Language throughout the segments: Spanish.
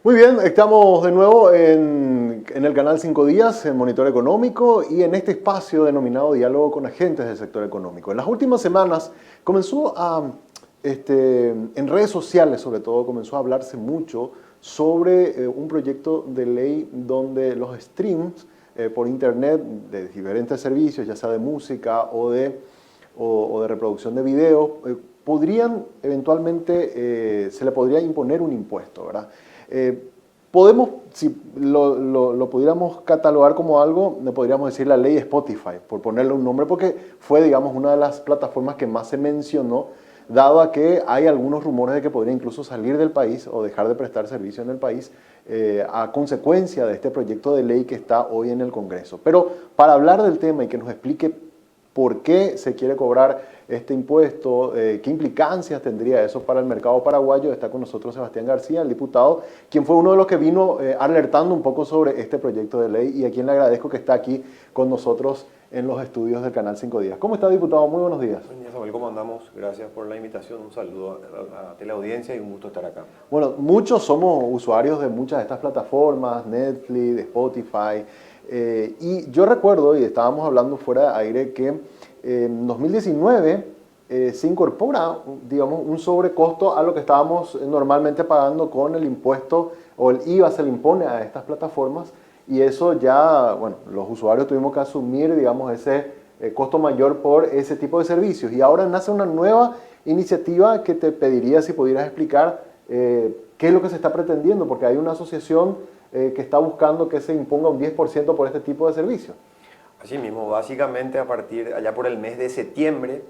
Muy bien, estamos de nuevo en el canal 5 Días, en Monitor Económico y en este espacio denominado Diálogo con Agentes del Sector Económico. En las últimas semanas comenzó en redes sociales sobre todo, comenzó a hablarse mucho sobre un proyecto de ley donde los streams por internet de diferentes servicios, ya sea de música o de reproducción de videos, podrían eventualmente, se le podría imponer un impuesto, ¿verdad? Si lo pudiéramos catalogar como algo, le podríamos decir la ley Spotify, por ponerle un nombre, porque fue, digamos, una de las plataformas que más se mencionó, dado a que hay algunos rumores de que podría incluso salir del país o dejar de prestar servicio en el país a consecuencia de este proyecto de ley que está hoy en el Congreso. Pero para hablar del tema y que nos explique por qué se quiere cobrar este impuesto, qué implicancias tendría eso para el mercado paraguayo, está con nosotros Sebastián García, el diputado, quien fue uno de los que vino alertando un poco sobre este proyecto de ley y a quien le agradezco que está aquí con nosotros en los estudios del Canal 5 Días. ¿Cómo está, diputado? Muy buenos días. Buen día, Samuel, ¿cómo andamos? Gracias por la invitación, un saludo a la teleaudiencia y un gusto estar acá. Bueno, muchos somos usuarios de muchas de estas plataformas, Netflix, Spotify, y yo recuerdo, y estábamos hablando fuera de aire, que en 2019 se incorpora, digamos, un sobrecosto a lo que estábamos normalmente pagando con el impuesto o el IVA se le impone a estas plataformas y eso ya, bueno, los usuarios tuvimos que asumir, digamos, ese costo mayor por ese tipo de servicios. Y ahora nace una nueva iniciativa que te pediría si pudieras explicar qué es lo que se está pretendiendo, porque hay una asociación que está buscando que se imponga un 10% por este tipo de servicios. Así mismo, básicamente allá por el mes de septiembre,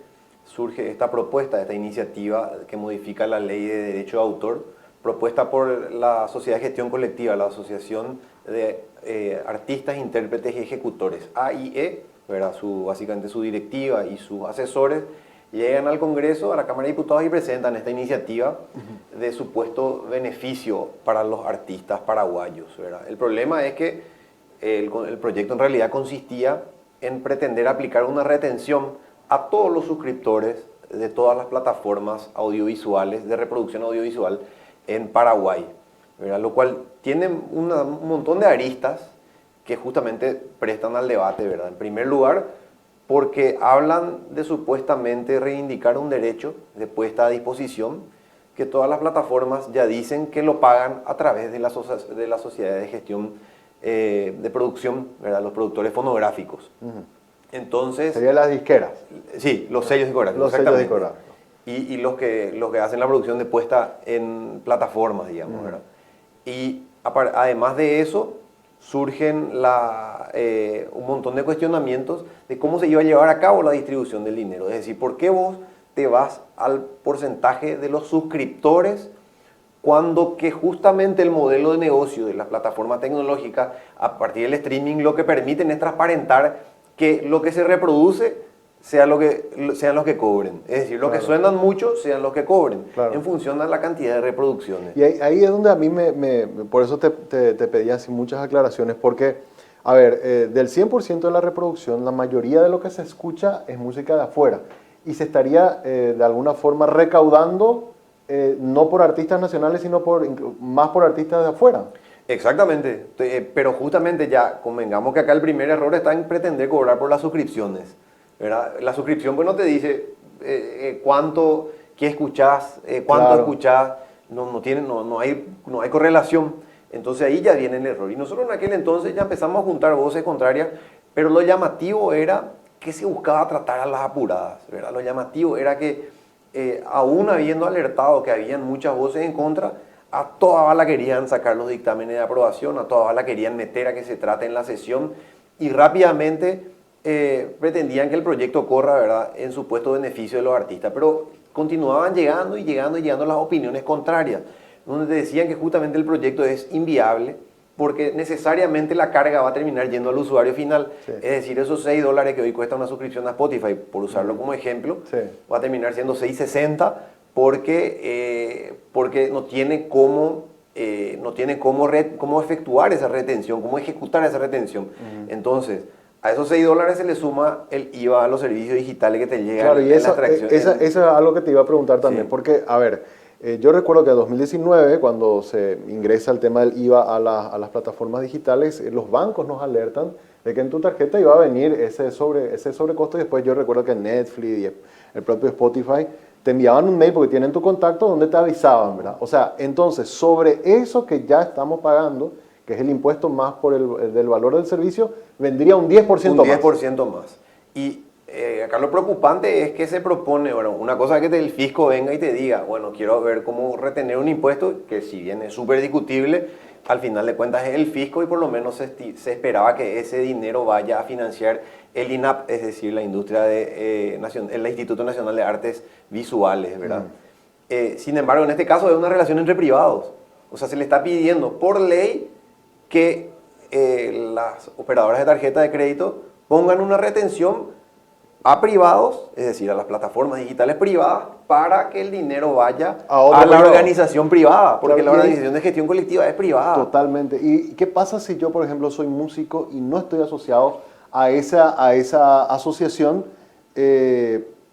surge esta propuesta, esta iniciativa que modifica la ley de derecho de autor, propuesta por la Sociedad de Gestión Colectiva, la Asociación de Artistas, Intérpretes y Ejecutores, AIE, ¿verdad? Básicamente su directiva y sus asesores llegan al Congreso, a la Cámara de Diputados y presentan esta iniciativa de supuesto beneficio para los artistas paraguayos, ¿verdad? El problema es que el proyecto en realidad consistía en pretender aplicar una retención a todos los suscriptores de todas las plataformas audiovisuales, de reproducción audiovisual en Paraguay, ¿verdad? Lo cual tiene un montón de aristas que justamente prestan al debate, ¿verdad? En primer lugar, porque hablan de supuestamente reivindicar un derecho de puesta a disposición que todas las plataformas ya dicen que lo pagan a través de la sociedad de gestión de producción, ¿verdad? Los productores fonográficos. Entonces, ¿serían las disqueras? Sí, los sellos discográficos. Los sellos discográficos. Y los que hacen la producción de puesta en plataformas, digamos, ¿verdad? Y además de eso, surgen un montón de cuestionamientos de cómo se iba a llevar a cabo la distribución del dinero. Es decir, ¿por qué vos te vas al porcentaje de los suscriptores cuando que justamente el modelo de negocio de las plataformas tecnológicas a partir del streaming lo que permiten es transparentar que lo que se reproduce sean los que cobren? Es decir, los que suenan mucho sean los que cobren, en función de la cantidad de reproducciones. Y ahí es donde a mí por eso te pedía así muchas aclaraciones, porque, a ver, del 100% de la reproducción, la mayoría de lo que se escucha es música de afuera, y se estaría de alguna forma recaudando no por artistas nacionales, sino más por artistas de afuera. Exactamente, pero justamente ya convengamos que acá el primer error está en pretender cobrar por las suscripciones, ¿verdad? La suscripción pues no te dice qué escuchás, cuánto escuchás, no hay correlación. Entonces ahí ya viene el error. Y nosotros en aquel entonces ya empezamos a juntar voces contrarias, pero lo llamativo era que se buscaba tratar a las apuradas, ¿verdad? Lo llamativo era que aún habiendo alertado que habían muchas voces en contra, a toda bala querían sacar los dictámenes de aprobación, a toda bala querían meter a que se trate en la sesión y rápidamente pretendían que el proyecto corra, ¿verdad?, en supuesto beneficio de los artistas. Pero continuaban llegando las opiniones contrarias, donde decían que justamente el proyecto es inviable porque necesariamente la carga va a terminar yendo al usuario final. Sí. Es decir, esos $6 que hoy cuesta una suscripción a Spotify, por usarlo como ejemplo, sí, va a terminar siendo $6.60 porque no tiene cómo efectuar esa retención, cómo ejecutar esa retención. Entonces, a esos $6 se le suma el IVA a los servicios digitales que te llegan. Claro, y eso es algo que te iba a preguntar también, sí, porque, a ver, Yo recuerdo que en 2019, cuando se ingresa el tema del IVA a las plataformas digitales, los bancos nos alertan de que en tu tarjeta iba a venir ese sobrecosto, y después yo recuerdo que Netflix y el propio Spotify te enviaban un mail porque tienen tu contacto donde te avisaban, ¿verdad? O sea, entonces, sobre eso que ya estamos pagando, que es el impuesto más por el del valor del servicio, vendría un 10% Un más. 10% más. Y acá lo preocupante es que se propone, bueno, una cosa es que el fisco venga y te diga, bueno, quiero ver cómo retener un impuesto, que si bien es súper discutible, al final de cuentas es el fisco y por lo menos se esperaba que ese dinero vaya a financiar el INAP, es decir, la industria el Instituto Nacional de Artes Visuales, ¿verdad? Sin embargo, en este caso es una relación entre privados. O sea, se le está pidiendo por ley que las operadoras de tarjeta de crédito pongan una retención a privados, es decir, a las plataformas digitales privadas, para que el dinero vaya a la organización privada, porque Claro, la organización de gestión colectiva es privada. Totalmente. ¿Y qué pasa si yo, por ejemplo, soy músico y no estoy asociado a esa asociación?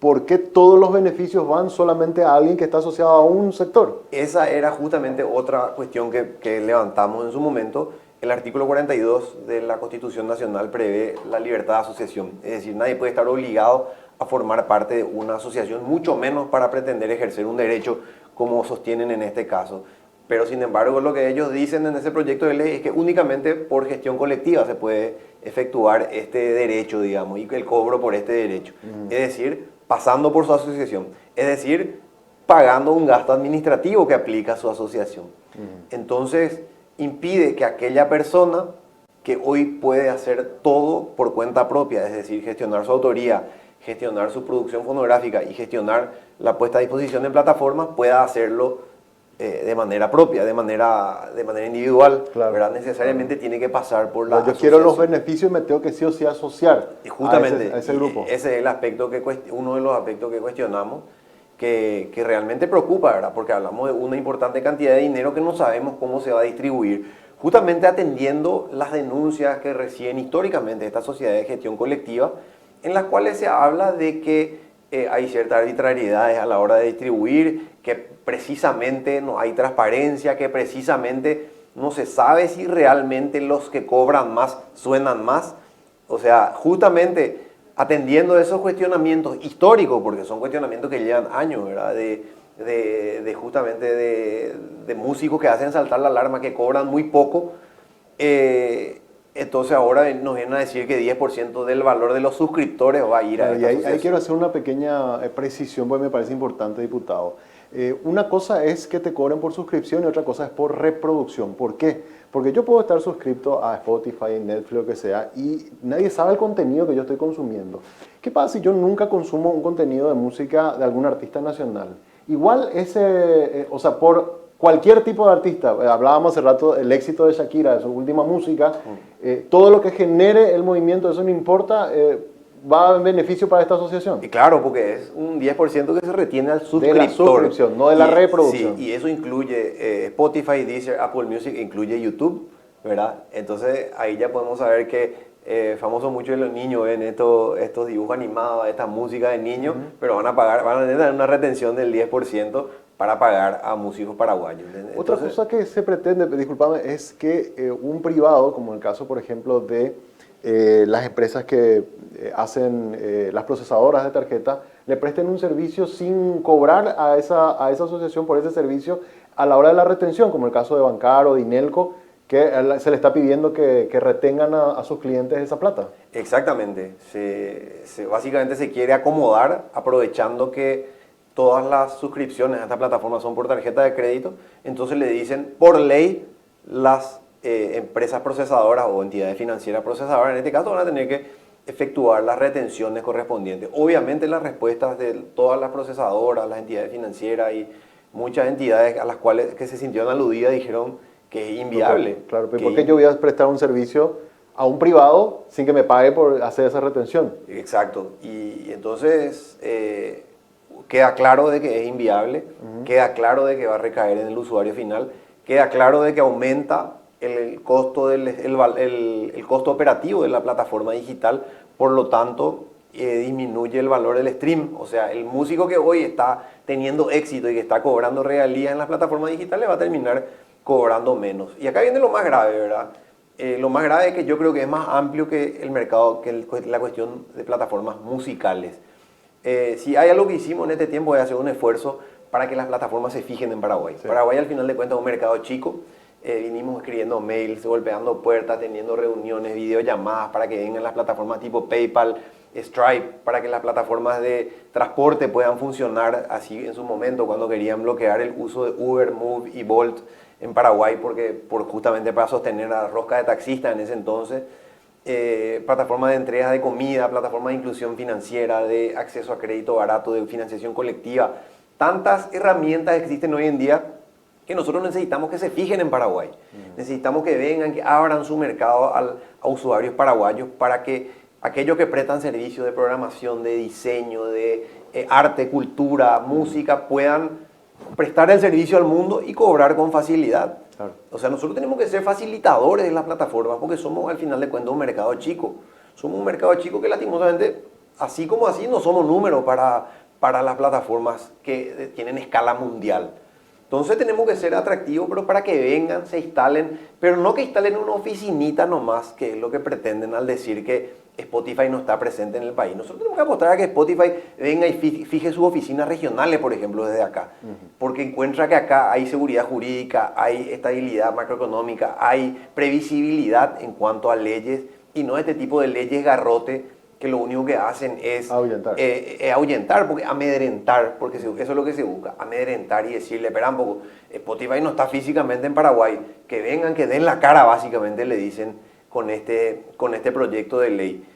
¿Por qué todos los beneficios van solamente a alguien que está asociado a un sector? Esa era justamente otra cuestión que levantamos en su momento. El artículo 42 de la Constitución Nacional prevé la libertad de asociación. Es decir, nadie puede estar obligado a formar parte de una asociación, mucho menos para pretender ejercer un derecho como sostienen en este caso. Pero sin embargo, lo que ellos dicen en ese proyecto de ley es que únicamente por gestión colectiva se puede efectuar este derecho, digamos, y el cobro por este derecho. Es decir, pasando por su asociación. Es decir, pagando un gasto administrativo que aplica a su asociación. Entonces, impide que aquella persona que hoy puede hacer todo por cuenta propia, es decir, gestionar su autoría, gestionar su producción fonográfica y gestionar la puesta a disposición de plataformas, pueda hacerlo de manera propia, de manera individual, Claro, ¿verdad? Necesariamente tiene que pasar por la yo asociación. quiero los beneficios y me tengo que sí o sí asociar Y justamente a ese grupo. ese es el aspecto uno de los aspectos que cuestionamos, que realmente preocupa, ¿verdad? Porque hablamos de una importante cantidad de dinero que no sabemos cómo se va a distribuir, justamente atendiendo las denuncias que reciben históricamente estas sociedades de gestión colectiva, en las cuales se habla de que hay ciertas arbitrariedades a la hora de distribuir, que precisamente no hay transparencia, que precisamente no se sabe si realmente los que cobran más suenan más. O sea, justamente atendiendo esos cuestionamientos históricos, porque son cuestionamientos que llevan años, ¿verdad? Justamente de músicos que hacen saltar la alarma, que cobran muy poco. Entonces ahora nos vienen a decir que 10% del valor de los suscriptores va a ir a esta asociación. Ahí quiero hacer una pequeña precisión porque me parece importante, diputado. Una cosa es que te cobren por suscripción y otra cosa es por reproducción. ¿Por qué? Porque yo puedo estar suscrito a Spotify, Netflix, lo que sea, y nadie sabe el contenido que yo estoy consumiendo. ¿Qué pasa si yo nunca consumo un contenido de música de algún artista nacional? Igual o sea, por cualquier tipo de artista, hablábamos hace rato del éxito de Shakira, de su última música, todo lo que genere el movimiento, eso no importa, va en beneficio para esta asociación. Y claro, porque es un 10% que se retiene al suscriptor. De la suscripción, no de la reproducción. Sí, y eso incluye Spotify, Deezer, Apple Music, incluye YouTube, ¿verdad? Entonces ahí ya podemos saber que famoso mucho de los niños ven estos dibujos animados, esta música de niños, pero van a tener una retención del 10% para pagar a músicos paraguayos. Entonces, otra cosa que se pretende, discúlpame, es que un privado, como el caso, por ejemplo, de las empresas que hacen las procesadoras de tarjeta, le presten un servicio sin cobrar a esa asociación por ese servicio a la hora de la retención, como el caso de Bancar o de Inelco, que se le está pidiendo que retengan a sus clientes esa plata. Exactamente. Básicamente se quiere acomodar aprovechando que todas las suscripciones a esta plataforma son por tarjeta de crédito, entonces le dicen por ley las empresas procesadoras o entidades financieras procesadoras, en este caso van a tener que efectuar las retenciones correspondientes. Obviamente las respuestas de todas las procesadoras, las entidades financieras y muchas entidades a las cuales que se sintieron aludidas dijeron que es inviable. Claro, ¿por qué yo voy a prestar un servicio a un privado sin que me pague por hacer esa retención? Exacto, y entonces queda claro de que es inviable, queda claro de que va a recaer en el usuario final, queda claro de que aumenta el costo, el costo operativo de la plataforma digital, por lo tanto disminuye el valor del stream. O sea, el músico que hoy está teniendo éxito y que está cobrando regalías en las plataformas digitales va a terminar cobrando menos. Y acá viene lo más grave, ¿verdad? Lo más grave es que yo creo que es más amplio que el mercado, que la cuestión de plataformas musicales. Si hay algo que hicimos en este tiempo es hacer un esfuerzo para que las plataformas se fijen en Paraguay. Sí. Paraguay al final de cuentas es un mercado chico. Vinimos escribiendo mails, golpeando puertas, teniendo reuniones, videollamadas para que vengan las plataformas tipo PayPal, Stripe, para que las plataformas de transporte puedan funcionar así en su momento cuando querían bloquear el uso de Uber, Move y Bolt en Paraguay justamente para sostener la rosca de taxistas en ese entonces. Plataformas de entrega de comida, plataformas de inclusión financiera, de acceso a crédito barato, de financiación colectiva. Tantas herramientas existen hoy en día que nosotros necesitamos que se fijen en Paraguay. Necesitamos que vengan, que abran su mercado a usuarios paraguayos para que aquellos que prestan servicios de programación, de diseño, de arte, cultura, música, puedan prestar el servicio al mundo y cobrar con facilidad. Claro. O sea, nosotros tenemos que ser facilitadores de las plataformas porque somos al final de cuentas un mercado chico. Somos un mercado chico que lastimosamente, así como así, no somos números para las plataformas que tienen escala mundial. Entonces tenemos que ser atractivos, pero para que vengan, se instalen, pero no que instalen una oficinita nomás, que es lo que pretenden al decir que Spotify no está presente en el país. Nosotros tenemos que apostar a que Spotify venga y fije sus oficinas regionales, por ejemplo, desde acá. Porque encuentra que acá hay seguridad jurídica, hay estabilidad macroeconómica, hay previsibilidad en cuanto a leyes, y no este tipo de leyes garrote que lo único que hacen es ahuyentar, porque amedrentar, porque eso es lo que se busca, amedrentar y decirle, espera un poco, Spotify no está físicamente en Paraguay, que vengan, que den la cara, básicamente le dicen con este proyecto de ley.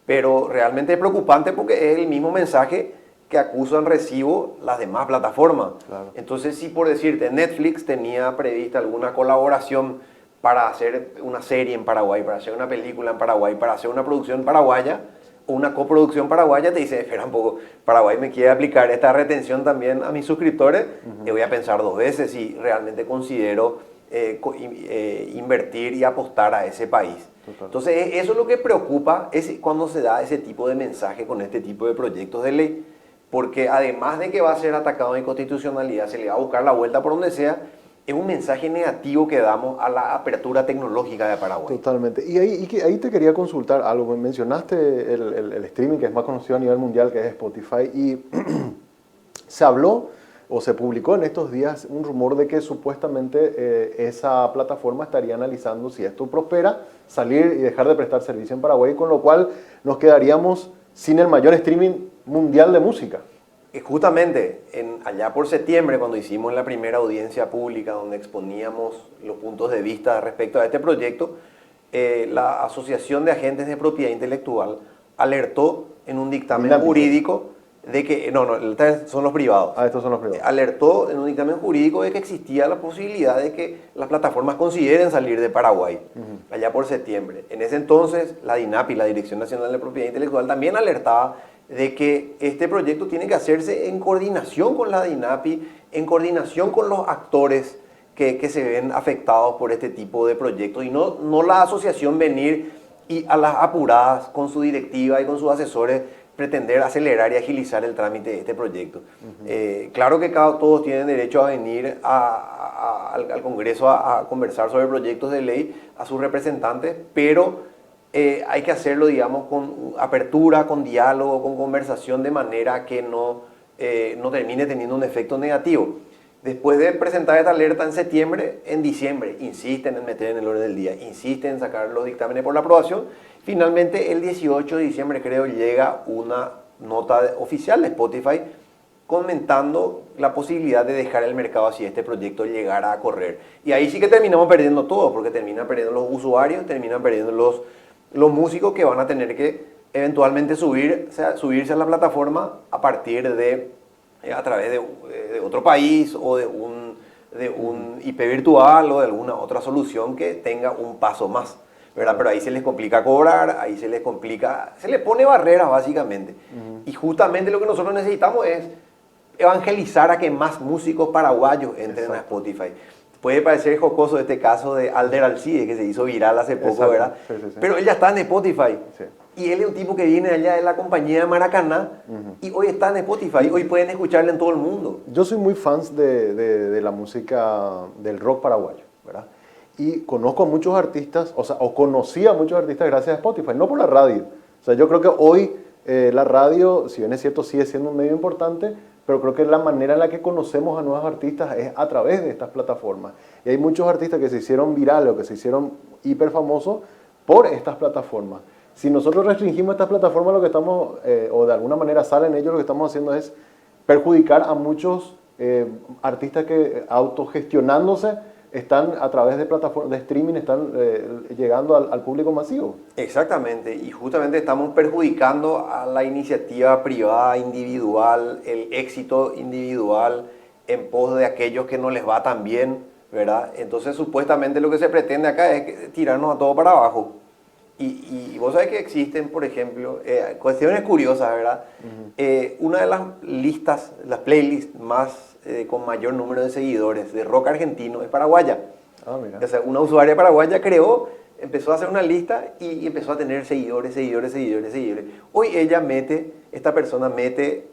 Pero realmente es preocupante porque es el mismo mensaje que acusan recibo las demás plataformas. Claro. Entonces, si por decirte, Netflix tenía prevista alguna colaboración para hacer una serie en Paraguay, para hacer una película en Paraguay, para hacer una producción paraguaya, una coproducción paraguaya, te dice, espera un poco, Paraguay me quiere aplicar esta retención también a mis suscriptores, y voy a pensar dos veces si realmente considero invertir y apostar a ese país. Total. Entonces, eso es lo que preocupa cuando se da ese tipo de mensaje con este tipo de proyectos de ley, porque además de que va a ser atacado en inconstitucionalidad, se le va a buscar la vuelta por donde sea, es un mensaje negativo que damos a la apertura tecnológica de Paraguay. Totalmente. Y ahí te quería consultar algo. Mencionaste el streaming que es más conocido a nivel mundial, que es Spotify, y se habló o se publicó en estos días un rumor de que supuestamente esa plataforma estaría analizando si esto prospera, salir y dejar de prestar servicio en Paraguay, con lo cual nos quedaríamos sin el mayor streaming mundial de música. Justamente allá por septiembre, cuando hicimos la primera audiencia pública donde exponíamos los puntos de vista respecto a este proyecto, la Asociación de Agentes de Propiedad Intelectual alertó en un dictamen jurídico de que, son los privados. Estos son los privados. Alertó en un dictamen jurídico de que existía la posibilidad de que las plataformas consideren salir de Paraguay, allá por septiembre. En ese entonces, la DINAPI, la Dirección Nacional de Propiedad Intelectual, también alertaba de que este proyecto tiene que hacerse en coordinación con la DINAPI, en coordinación con los actores que se ven afectados por este tipo de proyectos, y no la asociación venir y a las apuradas con su directiva y con sus asesores pretender acelerar y agilizar el trámite de este proyecto. Claro que todos tienen derecho a venir al Congreso a conversar sobre proyectos de ley a sus representantes, pero hay que hacerlo, digamos, con apertura, con diálogo, con conversación, de manera que no termine teniendo un efecto negativo. Después de presentar esta alerta en septiembre, en diciembre insisten en meter en el orden del día, insisten en sacar los dictámenes por la aprobación. Finalmente, el 18 de diciembre, creo, llega una nota oficial de Spotify comentando la posibilidad de dejar el mercado si este proyecto llegara a correr. Y ahí sí que terminamos perdiendo todo, porque terminan perdiendo los usuarios, terminan perdiendo los músicos, que van a tener que eventualmente subirse a la plataforma a través de otro país, o de un IP virtual, o de alguna otra solución que tenga un paso más, ¿verdad? Pero ahí se les complica cobrar, ahí se les pone barreras básicamente. Y justamente lo que nosotros necesitamos es evangelizar a que más músicos paraguayos entren a Spotify. Puede parecer jocoso este caso de Alder Alcide, que se hizo viral hace poco, ¿verdad? Sí. Pero él ya está en Spotify. Sí. Y él es un tipo que viene allá de la compañía de Maracaná y hoy está en Spotify, hoy pueden escucharle en todo el mundo. Yo soy muy fan de la música del rock paraguayo, ¿verdad? Y conozco a muchos artistas, o conocí a muchos artistas gracias a Spotify, no por la radio. O sea, yo creo que hoy la radio, si bien es cierto, sigue siendo un medio importante, pero creo que la manera en la que conocemos a nuevos artistas es a través de estas plataformas. Y hay muchos artistas que se hicieron virales o que se hicieron hiper famosos por estas plataformas. Si nosotros restringimos estas plataformas, lo que estamos, o de alguna manera salen ellos, lo que estamos haciendo es perjudicar a muchos artistas que autogestionándose están a través de plataformas de streaming, están llegando al público masivo. Exactamente, y justamente estamos perjudicando a la iniciativa privada, individual, el éxito individual en pos de aquellos que no les va tan bien, ¿verdad? Entonces supuestamente lo que se pretende acá es tirarnos a todo para abajo. Y vos sabés que existen, por ejemplo, cuestiones curiosas, ¿verdad? Una de las listas, las playlists más con mayor número de seguidores de rock argentino es paraguaya. Ah, mira. O sea, una usuaria paraguaya empezó a hacer una lista y empezó a tener seguidores. Hoy esta persona mete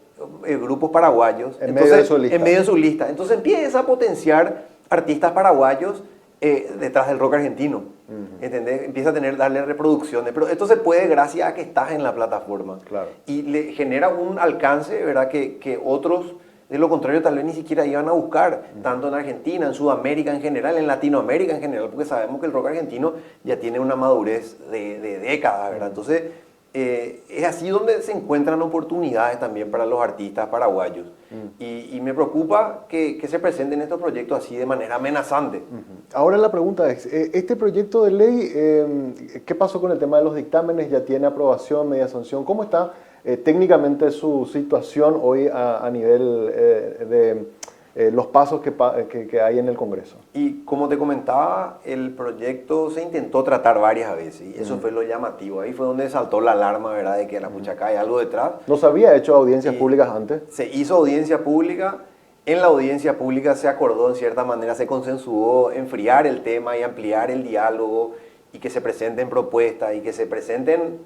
grupos paraguayos En medio de su lista. En medio de su lista. Entonces empieza a potenciar artistas paraguayos detrás del rock argentino. ¿Entendés? Empieza a darle reproducciones, pero esto se puede gracias a que estás en la plataforma. Claro. Y le genera un alcance, ¿verdad? Que otros, de lo contrario, tal vez ni siquiera iban a buscar, tanto en Argentina, en Sudamérica en general, en Latinoamérica en general, porque sabemos que el rock argentino ya tiene una madurez de décadas, ¿verdad? Entonces, es así donde se encuentran oportunidades también para los artistas paraguayos. Y me preocupa que se presenten estos proyectos así de manera amenazante. Ahora la pregunta es, este proyecto de ley, ¿qué pasó con el tema de los dictámenes? ¿Ya tiene aprobación, media sanción? ¿Cómo está técnicamente su situación hoy a nivel de los pasos que hay en el Congreso? Y como te comentaba, el proyecto se intentó tratar varias veces y eso fue lo llamativo. Ahí fue donde saltó la alarma, ¿verdad?, de que la puchaca hay algo detrás. ¿No se había hecho audiencias públicas antes? Se hizo audiencia pública. En la audiencia pública se acordó, en cierta manera, se consensuó enfriar el tema y ampliar el diálogo y que se presenten propuestas y que se presenten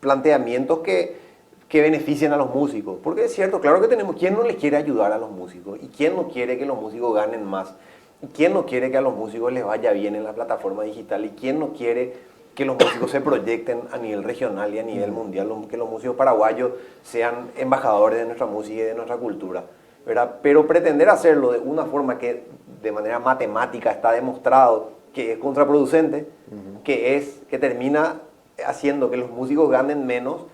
planteamientos que beneficien a los músicos. Porque es cierto, claro que tenemos, ¿quién no les quiere ayudar a los músicos? ¿Y quién no quiere que los músicos ganen más? ¿Y quién no quiere que a los músicos les vaya bien en la plataforma digital? ¿Y quién no quiere que los músicos se proyecten a nivel regional y a nivel mundial? Que los músicos paraguayos sean embajadores de nuestra música y de nuestra cultura, ¿verdad? Pero pretender hacerlo de una forma que de manera matemática está demostrado que es contraproducente, que termina haciendo que los músicos ganen menos,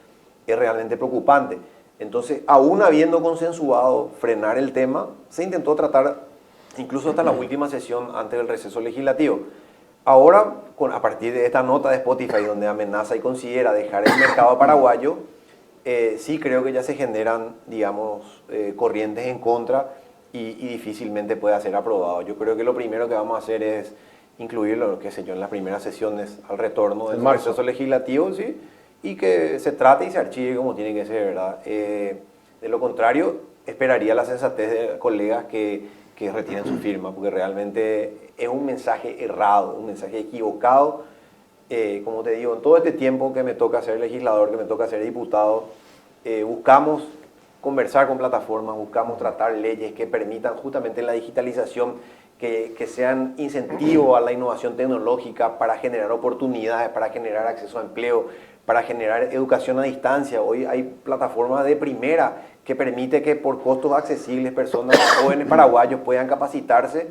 es realmente preocupante. Entonces, aún habiendo consensuado frenar el tema, se intentó tratar incluso hasta la última sesión antes del receso legislativo. Ahora, a partir de esta nota de Spotify donde amenaza y considera dejar el mercado paraguayo, sí creo que ya se generan, digamos, corrientes en contra y difícilmente pueda ser aprobado. Yo creo que lo primero que vamos a hacer es incluirlo, qué sé yo, en las primeras sesiones al retorno del receso legislativo, ¿sí? Y que se trate y se archive como tiene que ser, ¿verdad? De lo contrario, esperaría la sensatez de colegas que retiren su firma, porque realmente es un mensaje errado, un mensaje equivocado. Como te digo, en todo este tiempo que me toca ser legislador, que me toca ser diputado, buscamos conversar con plataformas, buscamos tratar leyes que permitan justamente la digitalización, que sean incentivo a la innovación tecnológica para generar oportunidades, para generar acceso a empleo, para generar educación a distancia. Hoy hay plataformas de primera que permite que por costos accesibles personas jóvenes paraguayos puedan capacitarse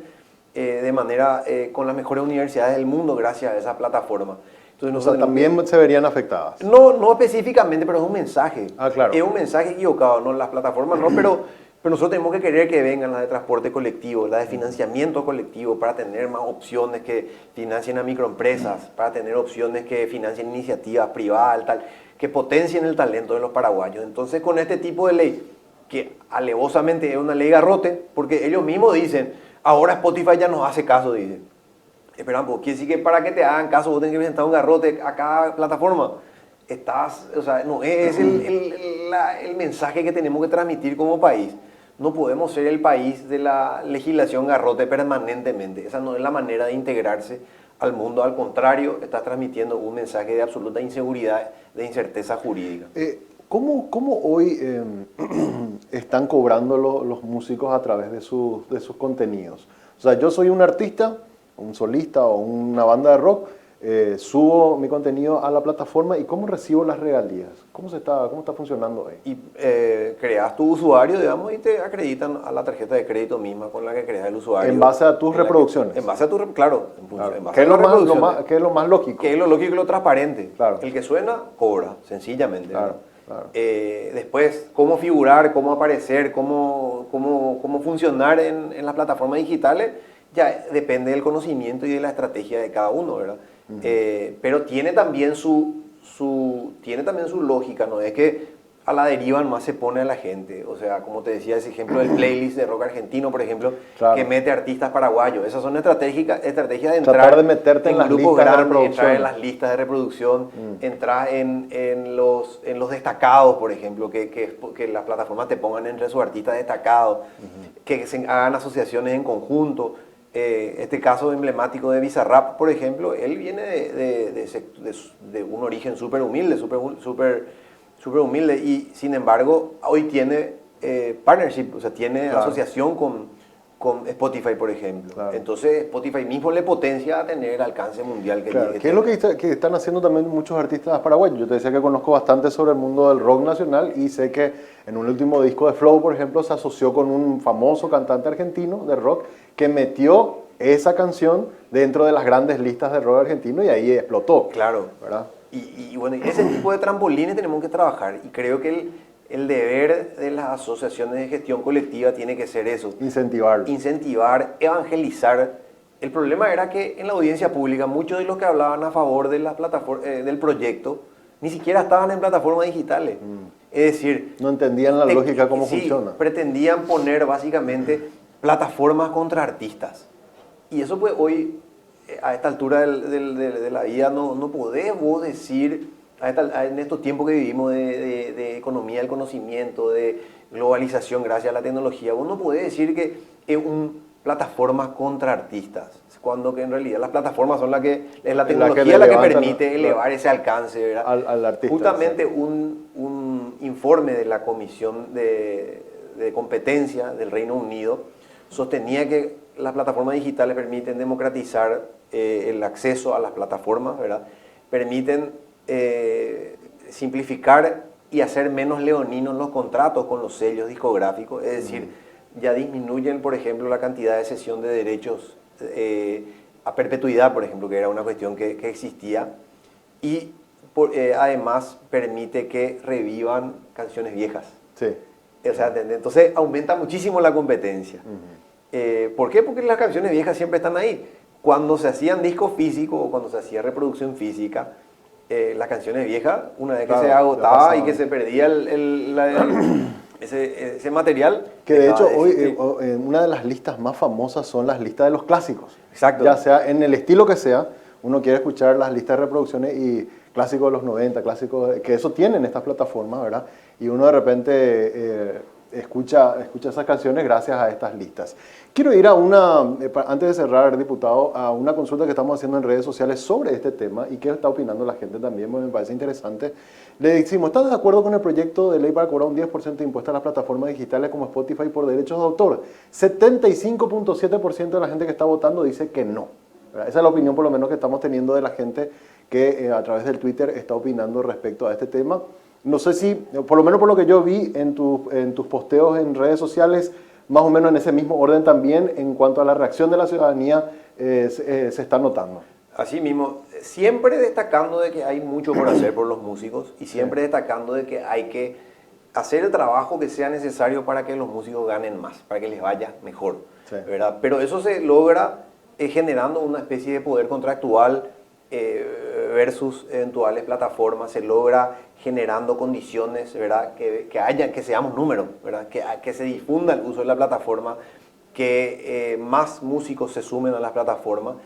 de manera con las mejores universidades del mundo gracias a esa plataforma. Entonces, o sea, también se verían afectadas. No específicamente, pero es un mensaje. Ah, claro. Es un mensaje equivocado, no las plataformas no, pero nosotros tenemos que querer que vengan las de transporte colectivo, las de financiamiento colectivo, para tener más opciones que financien a microempresas, para tener opciones que financien iniciativas privadas, tal, que potencien el talento de los paraguayos. Entonces, con este tipo de ley, que alevosamente es una ley garrote, porque ellos mismos dicen, ahora Spotify ya nos hace caso, dicen. Esperan, pues quiere decir que para que te hagan caso vos tenés que presentar un garrote a cada plataforma. O sea, no es el mensaje que tenemos que transmitir como país. No podemos ser el país de la legislación garrote permanentemente. Esa no es la manera de integrarse al mundo, al contrario, estás transmitiendo un mensaje de absoluta inseguridad, de incerteza jurídica. ¿Cómo hoy están cobrando los músicos a través de sus contenidos? O sea, yo soy un artista, un solista o una banda de rock, subo mi contenido a la plataforma y ¿cómo recibo las regalías? ¿Cómo está funcionando ahí? Y creas tu usuario, digamos, y te acreditan a la tarjeta de crédito misma con la que creas el usuario. En base a tus reproducciones. En base a claro. En base ¿Qué es a ¿Qué es lo más lógico? Que es lo lógico y lo transparente. Claro. El que suena, cobra, sencillamente. Claro, claro. Después, cómo figurar, cómo aparecer, cómo funcionar en las plataformas digitales, ya depende del conocimiento y de la estrategia de cada uno, ¿verdad? Pero tiene también su lógica, no es que a la deriva nomás se pone a la gente. O sea, como te decía, ese ejemplo del playlist de rock argentino, por ejemplo, claro, que mete artistas paraguayos. Esas son estrategias de entrar, tratar de meterte en las grupos listas de grandes, reproducción. entrar en las listas de reproducción, entrar en los destacados, por ejemplo, que las plataformas te pongan entre sus artistas destacados, que se hagan asociaciones en conjunto. Este caso emblemático de Bizarrap, por ejemplo, él viene de un origen súper humilde, súper humilde, y sin embargo hoy tiene partnership, o sea, tiene asociación con Spotify, por ejemplo. Claro. Entonces Spotify mismo le potencia a tener el alcance mundial que claro. ¿Qué es lo que están haciendo también muchos artistas paraguayos? Yo te decía que conozco bastante sobre el mundo del rock nacional y sé que en un último disco de Flow, por ejemplo, se asoció con un famoso cantante argentino de rock que metió esa canción dentro de las grandes listas de rock argentino y ahí explotó. Claro, ¿verdad? Y bueno, ese tipo de trampolines tenemos que trabajar, y creo que el deber de las asociaciones de gestión colectiva tiene que ser eso. Incentivar, evangelizar. El problema era que en la audiencia pública muchos de los que hablaban a favor de la del proyecto ni siquiera estaban en plataformas digitales. Es decir, no entendían la lógica, cómo funciona. Pretendían poner básicamente plataformas contra artistas. Y eso pues hoy, a esta altura de la vida, no podés vos decir, en estos tiempos que vivimos de economía del conocimiento, de globalización gracias a la tecnología, vos no podés decir que es un plataforma contra artistas, cuando que en realidad las plataformas son es la tecnología la que permite elevar ese alcance, ¿verdad? Al artista. Justamente un informe de la Comisión de Competencia del Reino Unido sostenía que las plataformas digitales permiten democratizar el acceso a las plataformas, ¿verdad? Permiten simplificar y hacer menos leoninos los contratos con los sellos discográficos, es decir, ya disminuyen, por ejemplo, la cantidad de cesión de derechos a perpetuidad, por ejemplo, que era una cuestión que existía, y además permite que revivan canciones viejas. Sí. O sea, entonces aumenta muchísimo la competencia. ¿Por qué? Porque las canciones viejas siempre están ahí. Cuando se hacían discos físicos o cuando se hacía reproducción física, las canciones viejas, una vez que se agotaba y que se perdía ese material... Que de hecho hoy una de las listas más famosas son las listas de los clásicos. Exacto. Ya sea en el estilo que sea, uno quiere escuchar las listas de reproducciones y clásicos de los 90, clásicos, que eso tienen estas plataformas, ¿verdad? Y uno de repente escucha esas canciones gracias a estas listas. Quiero ir a antes de cerrar, diputado, a una consulta que estamos haciendo en redes sociales sobre este tema y qué está opinando la gente también, me parece interesante. Le decimos, ¿estás de acuerdo con el proyecto de ley para cobrar un 10% de impuesto a las plataformas digitales como Spotify por derechos de autor? 75.7% de la gente que está votando dice que no. ¿Verdad? Esa es la opinión por lo menos que estamos teniendo de la gente que a través del Twitter está opinando respecto a este tema. No sé si, por lo menos por lo que yo vi en tus posteos en redes sociales, más o menos en ese mismo orden también, en cuanto a la reacción de la ciudadanía, se está notando. Así mismo, siempre destacando de que hay mucho por hacer por los músicos y siempre destacando de que hay que hacer el trabajo que sea necesario para que los músicos ganen más, para que les vaya mejor, ¿verdad? Pero eso se logra generando una especie de poder contractual versus eventuales plataformas, se logra generando condiciones, ¿verdad? Que seamos números, ¿verdad? Que se difunda el uso de la plataforma, que más músicos se sumen a las plataformas.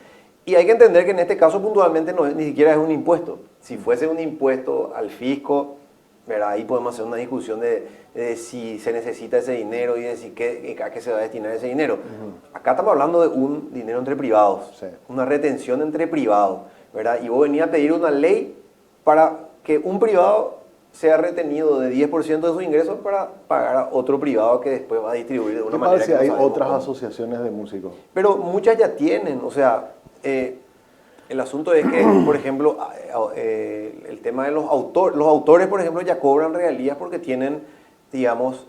Y hay que entender que en este caso puntualmente ni siquiera es un impuesto. Si fuese un impuesto al fisco, ¿verdad? Ahí podemos hacer una discusión de si se necesita ese dinero y de si a qué se va a destinar ese dinero. Acá estamos hablando de un dinero entre privados, Sí. una retención entre privados, ¿verdad? Y vos venías a pedir una ley para que un privado sea retenido de 10% de sus ingresos para pagar a otro privado que después va a distribuir de una ¿Qué manera pasa si que no hay sabemos otras cómo. asociaciones de músicos? Pero muchas ya tienen, o sea, el asunto es que, por ejemplo, el tema de los autores, por ejemplo, ya cobran regalías porque tienen, digamos,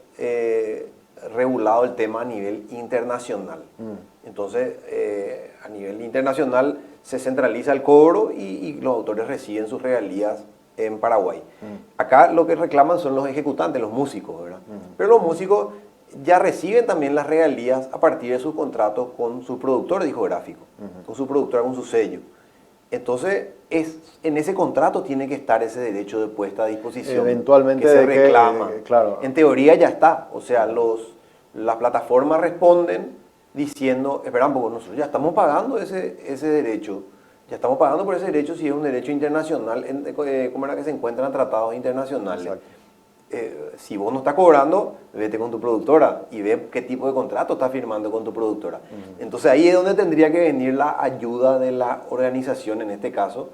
regulado el tema a nivel internacional. Entonces, a nivel internacional se centraliza el cobro y los autores reciben sus regalías en Paraguay. Acá lo que reclaman son los ejecutantes, los músicos, ¿verdad? Pero los músicos ya reciben también las regalías a partir de sus contratos con su productor discográfico, con su productora, con su sello. Entonces, en ese contrato tiene que estar ese derecho de puesta a disposición. Eventualmente que se de que, reclama. claro. En teoría ya está. O sea, las plataformas responden diciendo, espera un poco, nosotros ya estamos pagando ese derecho. Ya estamos pagando por ese derecho si es un derecho internacional, como era que se encuentran tratados internacionales. Exacto. Si vos no estás cobrando, vete con tu productora y ve qué tipo de contrato estás firmando con tu productora. Entonces ahí es donde tendría que venir la ayuda de la organización, en este caso,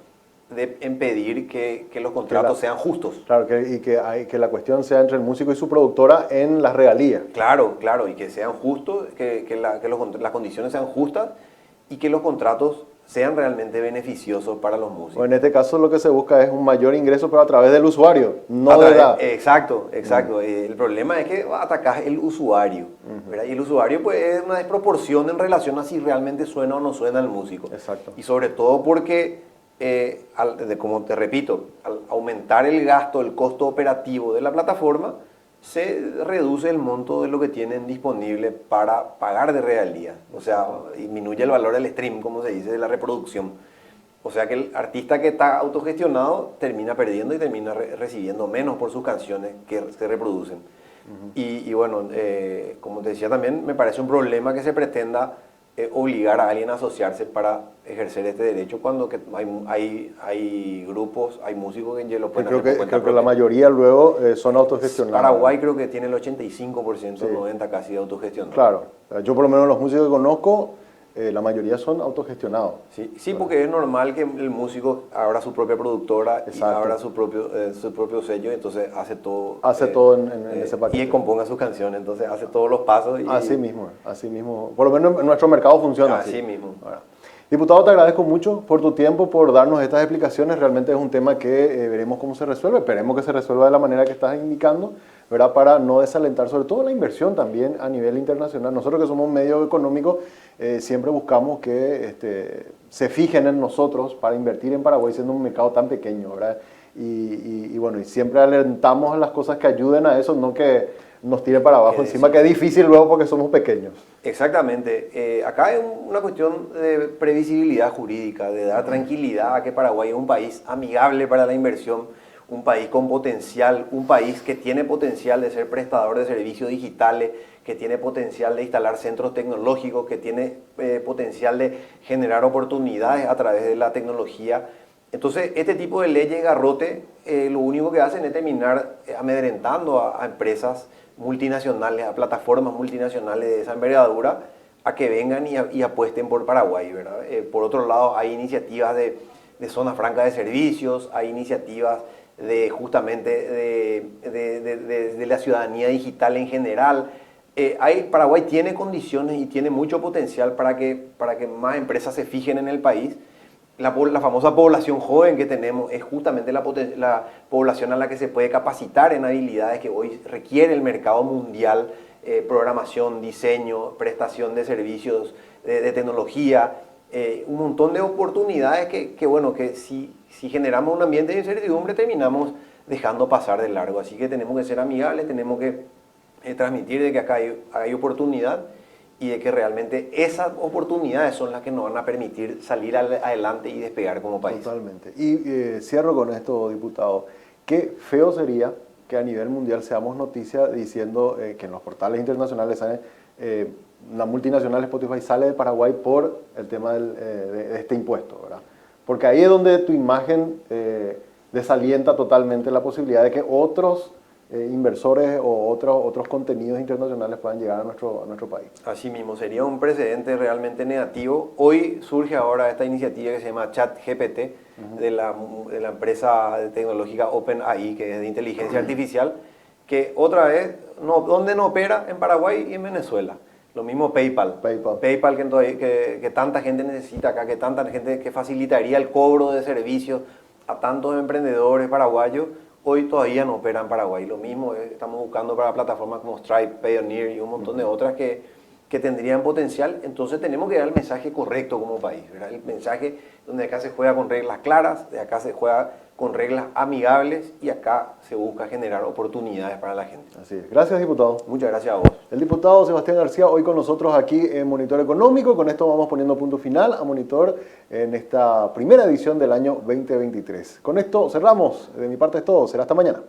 de impedir que los contratos sean justos. Claro, que la cuestión sea entre el músico y su productora en las regalías. Claro, claro, y que sean justos, las condiciones sean justas y que los contratos sean realmente beneficiosos para los músicos. O en este caso lo que se busca es un mayor ingreso, pero a través del usuario, no de la... Exacto, exacto. El problema es que atacás el usuario, ¿verdad? Y el usuario pues es una desproporción en relación a si realmente suena o no suena el músico. Exacto. Y sobre todo porque, como te repito, al aumentar el gasto, el costo operativo de la plataforma, se reduce el monto de lo que tienen disponible para pagar de regalías. O sea, disminuye el valor del stream, como se dice, de la reproducción. O sea que el artista que está autogestionado termina perdiendo y termina recibiendo menos por sus canciones que se reproducen. Y bueno, como te decía también, me parece un problema que se pretenda obligar a alguien a asociarse para ejercer este derecho cuando hay grupos, hay músicos que ya lo pueden hacer por cuenta Creo que propia. la mayoría luego son autogestionados. Paraguay creo que tiene el 85%, Sí. 90% casi de autogestionado. Claro, yo por lo menos los músicos que conozco, la mayoría son autogestionados. Sí, porque es normal que el músico abra su propia productora y Exacto. abra su propio sello, entonces hace todo. Hace todo en ese paquete. Y componga sus canciones, entonces hace todos los pasos. Así mismo. Por lo menos en nuestro mercado funciona así. Así mismo. Ahora, diputado, te agradezco mucho por tu tiempo, por darnos estas explicaciones. Realmente es un tema que veremos cómo se resuelve. Esperemos que se resuelva de la manera que estás indicando, ¿verdad? Para no desalentar, sobre todo la inversión también a nivel internacional. Nosotros que somos un medio económico, siempre buscamos que se fijen en nosotros para invertir en Paraguay, siendo un mercado tan pequeño, ¿verdad? Y bueno, y siempre alentamos a las cosas que ayuden a eso, no que nos tire para abajo encima, que es difícil luego porque somos pequeños. Exactamente. Acá hay una cuestión de previsibilidad jurídica, de dar tranquilidad a que Paraguay es un país amigable para la inversión, un país con potencial, un país que tiene potencial de ser prestador de servicios digitales, que tiene potencial de instalar centros tecnológicos, que tiene potencial de generar oportunidades a través de la tecnología. Entonces, este tipo de leyes garrote lo único que hacen es terminar amedrentando a empresas multinacionales, a plataformas multinacionales de esa envergadura, a que vengan y apuesten por Paraguay, ¿verdad? Por otro lado, hay iniciativas de zona franca de servicios, hay iniciativas justamente de la ciudadanía digital en general. Paraguay tiene condiciones y tiene mucho potencial para que más empresas se fijen en el país. La famosa población joven que tenemos es justamente la población a la que se puede capacitar en habilidades que hoy requiere el mercado mundial, programación, diseño, prestación de servicios de tecnología, un montón de oportunidades que si generamos un ambiente de incertidumbre terminamos dejando pasar de largo. Así que tenemos que ser amigables, tenemos que transmitir de que acá hay oportunidad y de que realmente esas oportunidades son las que nos van a permitir salir adelante y despegar como país. Totalmente. Y cierro con esto, diputado. Qué feo sería que a nivel mundial seamos noticia diciendo que en los portales internacionales sale, la multinacional Spotify sale de Paraguay por el tema de este impuesto, ¿verdad? Porque ahí es donde tu imagen desalienta totalmente la posibilidad de que otros inversores o otros contenidos internacionales puedan llegar a nuestro país. Así mismo, sería un precedente realmente negativo. Hoy surge ahora esta iniciativa que se llama ChatGPT, de la empresa tecnológica OpenAI, que es de inteligencia artificial, que otra vez, ¿dónde no opera? En Paraguay y en Venezuela. Lo mismo PayPal. PayPal que tanta gente necesita acá, que tanta gente que facilitaría el cobro de servicios a tantos emprendedores paraguayos, hoy todavía no opera en Paraguay. Lo mismo estamos buscando para plataformas como Stripe, Payoneer y un montón de otras que tendrían potencial. Entonces tenemos que dar el mensaje correcto como país, ¿verdad? El mensaje donde acá se juega con reglas claras, de acá se juega con reglas amigables y acá se busca generar oportunidades para la gente. Así es. Gracias, diputado. Muchas gracias a vos. El diputado Sebastián García hoy con nosotros aquí en Monitor Económico. Con esto vamos poniendo punto final a Monitor en esta primera edición del año 2023. Con esto cerramos. De mi parte es todo. Será hasta mañana.